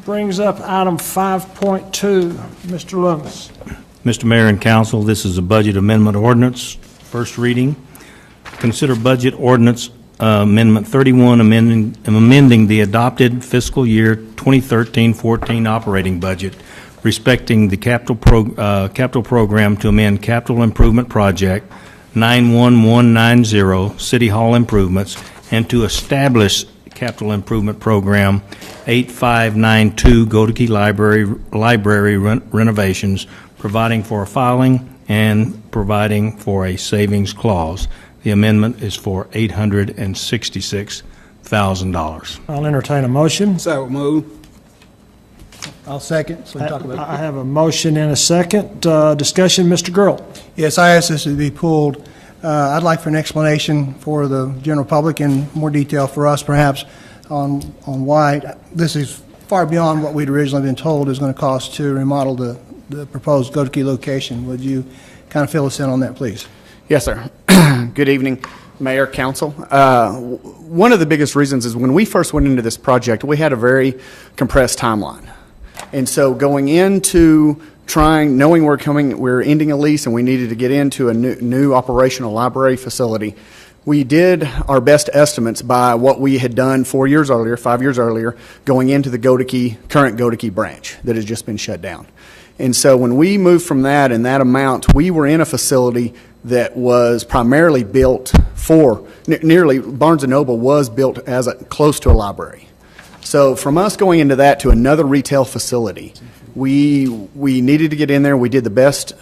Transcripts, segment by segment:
brings up item 5.2. Mr. Loomis. Mr. Mayor and Council, this is a budget amendment ordinance, first reading. Consider budget ordinance amendment 31, amending the adopted fiscal year 2013-14 operating budget, respecting the capital program to amend capital improvement project 91190 City Hall improvements and to establish capital improvement program 8592 Godeke Library renovations, providing for a filing and providing for a savings clause. The amendment is for $866,000. I'll entertain a motion. So move. I'll second. So we talk about I have a motion and a second. Discussion, Mr. Girl. Yes, I asked this to be pulled. I'd like for an explanation for the general public and more detail for us, perhaps, on why this is far beyond what we'd originally been told is going to cost to remodel the proposed Godeke location. Would you kind of fill us in on that, please? Yes, sir. Good evening, Mayor, Council. One of the biggest reasons is when we first went into this project, we had a very compressed timeline. And so going into knowing we're ending a lease and we needed to get into a new operational library facility, we did our best estimates by what we had done 5 years earlier, going into the current Godeke branch that has just been shut down. And so when we moved from that and that amount, we were in a facility that was primarily built for, nearly Barnes & Noble was built as close to a library. So from us going into that to another retail facility, we needed to get in there. We did the best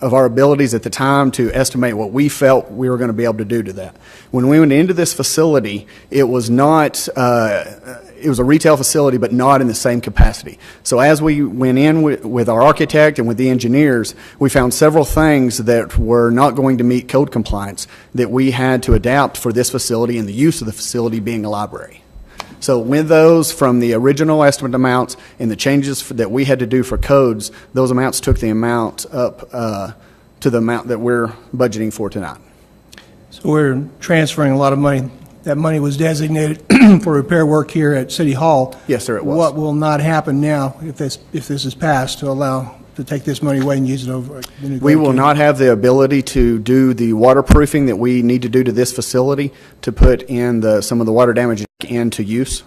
of our abilities at the time to estimate what we felt we were going to be able to do to that. When we went into this facility, it was not, it was a retail facility, but not in the same capacity. So as we went in with our architect and with the engineers, we found several things that were not going to meet code compliance that we had to adapt for this facility and the use of the facility being a library. So with those, from the original estimate amounts and the changes that we had to do for codes, those amounts took the amount up to the amount that we're budgeting for tonight. So we're transferring a lot of money. That money was designated for repair work here at City Hall. Yes, sir, it was. What will not happen now if this is passed to take this money away and use it over the new We will not have the ability to do the waterproofing that we need to do to this facility to put in some of the water damage into use,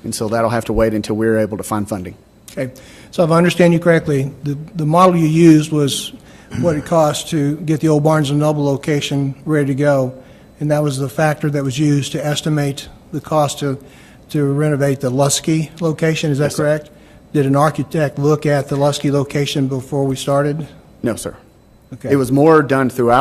and so that'll have to wait until we're able to find funding. Okay, so if I understand you correctly, the model you used was what it cost to get the old Barnes & Noble location ready to go, and that was the factor that was used to estimate the cost to renovate the Lusky location. Is that correct? Did an architect look at the Lusky location before we started? No, sir. Okay. It was more done through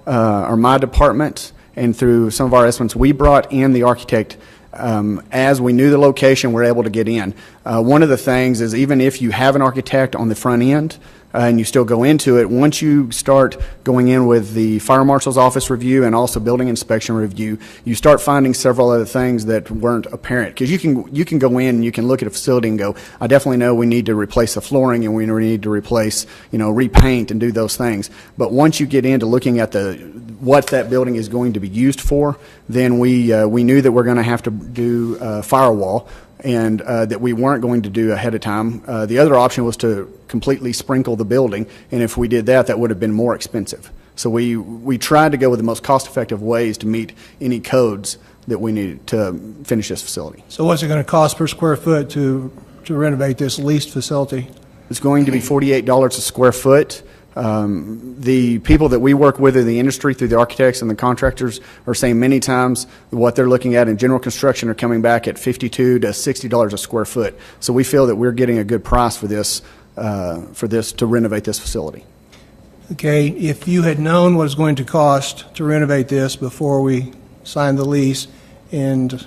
my department and through some of our estimates. We brought in the architect as we knew the location, we're able to get in. One of the things is even if you have an architect on the front end and you still go into it, once you start going in with the fire marshal's office review and also building inspection review, you start finding several other things that weren't apparent. Because you can go in and you can look at a facility and go, I definitely know we need to replace the flooring and we need to replace, repaint and do those things. But once you get into looking at what that building is going to be used for, then we knew that we're going to have to do firewall, and that we weren't going to do ahead of time. The other option was to completely sprinkle the building, and if we did that, that would have been more expensive. So we tried to go with the most cost-effective ways to meet any codes that we needed to finish this facility. So what's it going to cost per square foot to renovate this leased facility? It's going to be $48 a square foot. The people that we work with in the industry through the architects and the contractors are saying many times what they're looking at in general construction are coming back at $52 to $60 a square foot. So we feel that we're getting a good price for this to renovate this facility. Okay, if you had known what it's going to cost to renovate this before we signed the lease and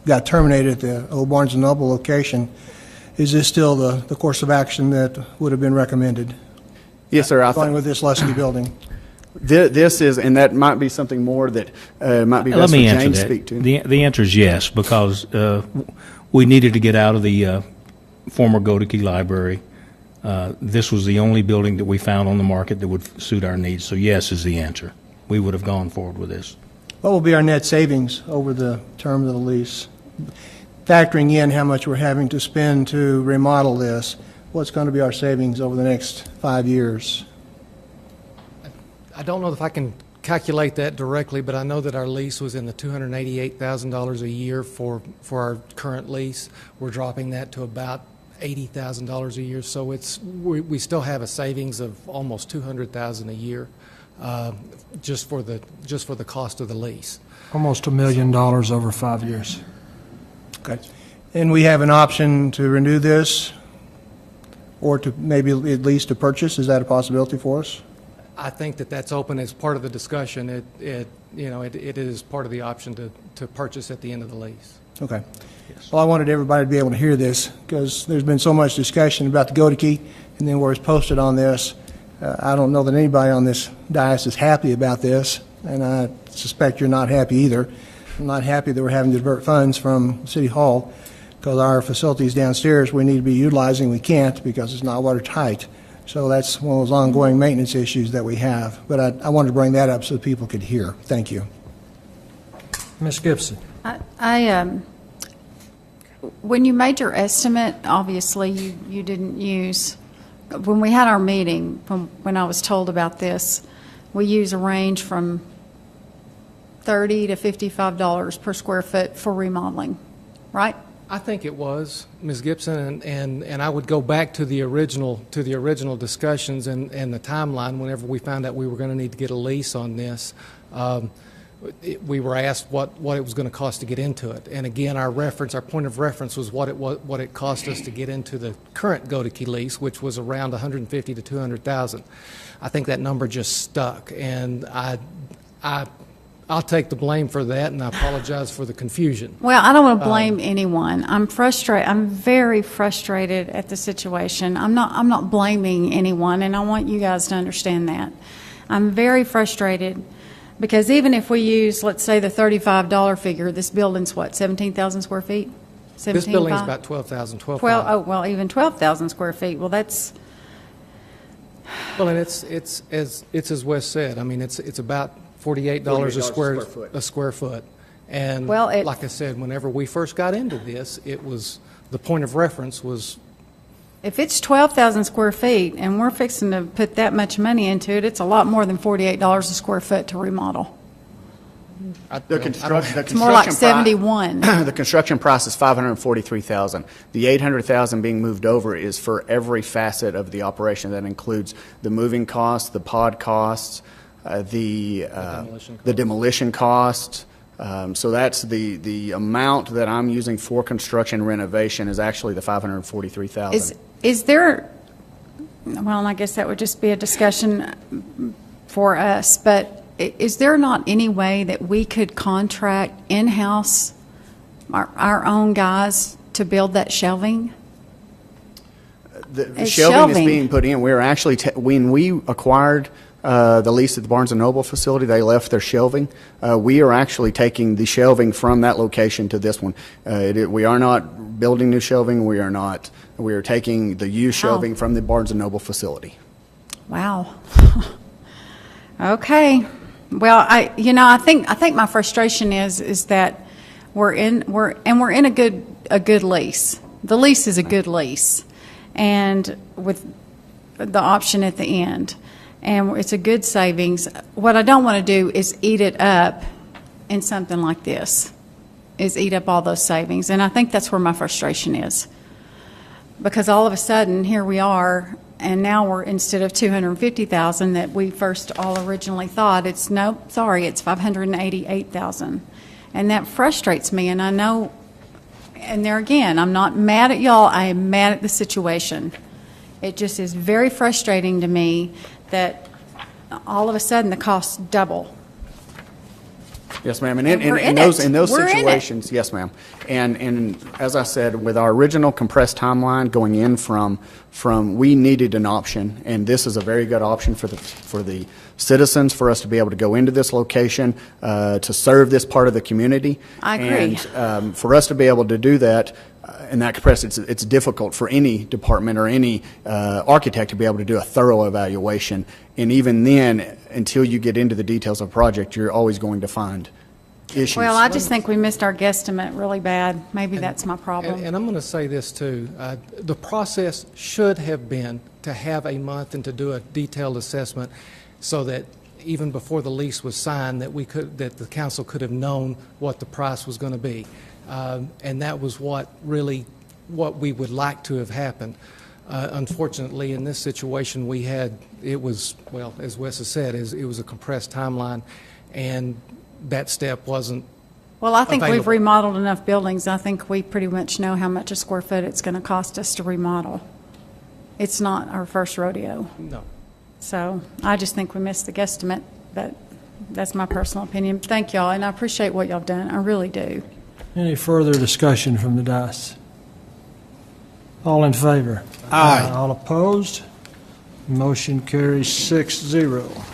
got terminated at the old Barnes & Noble location, is this still the course of action that would have been recommended? Yes, sir. Going with this Lusky building. This is, and that might be something more that might be best for Jane to speak to. The answer is yes, because we needed to get out of the former Godeke Library. This was the only building that we found on the market that would suit our needs. So yes is the answer. We would have gone forward with this. What will be our net savings over the term of the lease? factoring in how much we're having to spend to remodel this, what's going to be our savings over the next 5 years? I don't know if I can calculate that directly, but I know that our lease was in the $288,000 a year for our current lease. We're dropping that to about $80,000 a year, so we still have a savings of almost $200,000 a year just for the cost of the lease. Almost $1 million over 5 years. Okay. And we have an option to renew this, or to maybe at least to purchase. Is that a possibility for us? I think that that's open as part of the discussion. It is part of the option to purchase at the end of the lease. Okay. Well, I wanted everybody to be able to hear this because there's been so much discussion about the go-to-key, and then where it's posted on this. I don't know that anybody on this dais is happy about this, and I suspect you're not happy either. I'm not happy that we're having to divert funds from City Hall because our facilities downstairs we need to be utilizing. We can't because it's not watertight. So that's one of those ongoing maintenance issues that we have. But I wanted to bring that up so people could hear. Thank you. Ms. Gibson. When you made your estimate, obviously you didn't use, when we had our meeting, when I was told about this, we use a range from $30 to $55 per square foot for remodeling, right? I think it was, Ms. Gibson, and I would go back to the original discussions and the timeline. Whenever we found out we were going to need to get a lease on this, we were asked what it was going to cost to get into it. And again, our point of reference was what it cost us to get into the current go-to-key lease, which was around $150,000 to $200,000. I think that number just stuck, and I'll take the blame for that, and I apologize for the confusion. Well, I don't want to blame anyone. I'm frustrated. I'm very frustrated at the situation. I'm not blaming anyone, and I want you guys to understand that. I'm very frustrated because even if we use, let's say, the $35 figure, this building's what, 17,000 square feet? This building's about 12,000, 12. Oh, well, even 12,000 square feet. Well, that's. Well, and it's as Wes said. I mean, it's about $48 a square foot. And like I said, whenever we first got into this, it was the point of reference was. If it's 12,000 square feet and we're fixing to put that much money into it, it's a lot more than $48 a square foot to remodel. It's more like 71. The construction price is $543,000. The $800,000 being moved over is for every facet of the operation. That includes the moving costs, the pod costs, the demolition cost. So that's the amount that I'm using for construction renovation is actually the $543,000. Is there? Well, I guess that would just be a discussion for us. But is there not any way that we could contract in-house our own guys to build that shelving? The shelving is being put in. We're actually when we acquired the lease at the Barnes & Noble facility, they left their shelving. We are actually taking the shelving from that location to this one. We are not building new shelving. We are taking the used shelving from the Barnes & Noble facility. Wow. Okay. Well, I think my frustration is that we're in a good lease. The lease is a good lease, and with the option at the end. And it's a good savings. What I don't want to do is eat it up in something like this, is eat up all those savings. And I think that's where my frustration is. Because all of a sudden, here we are, and now we're, instead of $250,000 that we first all originally thought, it's $588,000. And that frustrates me, and I know, and there again, I'm not mad at y'all, I am mad at the situation. It just is very frustrating to me that all of a sudden the costs double. Yes, ma'am. And in those situations, yes, ma'am. And as I said, with our original compressed timeline going in from we needed an option, and this is a very good option for the citizens, for us to be able to go into this location to serve this part of the community. I agree. And for us to be able to do that. In that compressed, it's difficult for any department or any architect to be able to do a thorough evaluation. And even then, until you get into the details of a project, you're always going to find issues. Well, I just think we missed our guesstimate really bad. Maybe that's my problem. And I'm going to say this, too. The process should have been to have a month and to do a detailed assessment so that even before the lease was signed, that the council could have known what the price was going to be. And that was what we would like to have happened. Unfortunately, in this situation, it was, well, as Wes has said, it was a compressed timeline, and that step wasn't Well, I think we've available. remodeled enough buildings. I think we pretty much know how much a square foot it's going to cost us to remodel. It's not our first rodeo. No. So I just think we missed the guesstimate, but that's my personal opinion. Thank y'all, and I appreciate what y'all done. I really do. Any further discussion from the dais? All in favor? Aye. All opposed? Motion carries 6-0.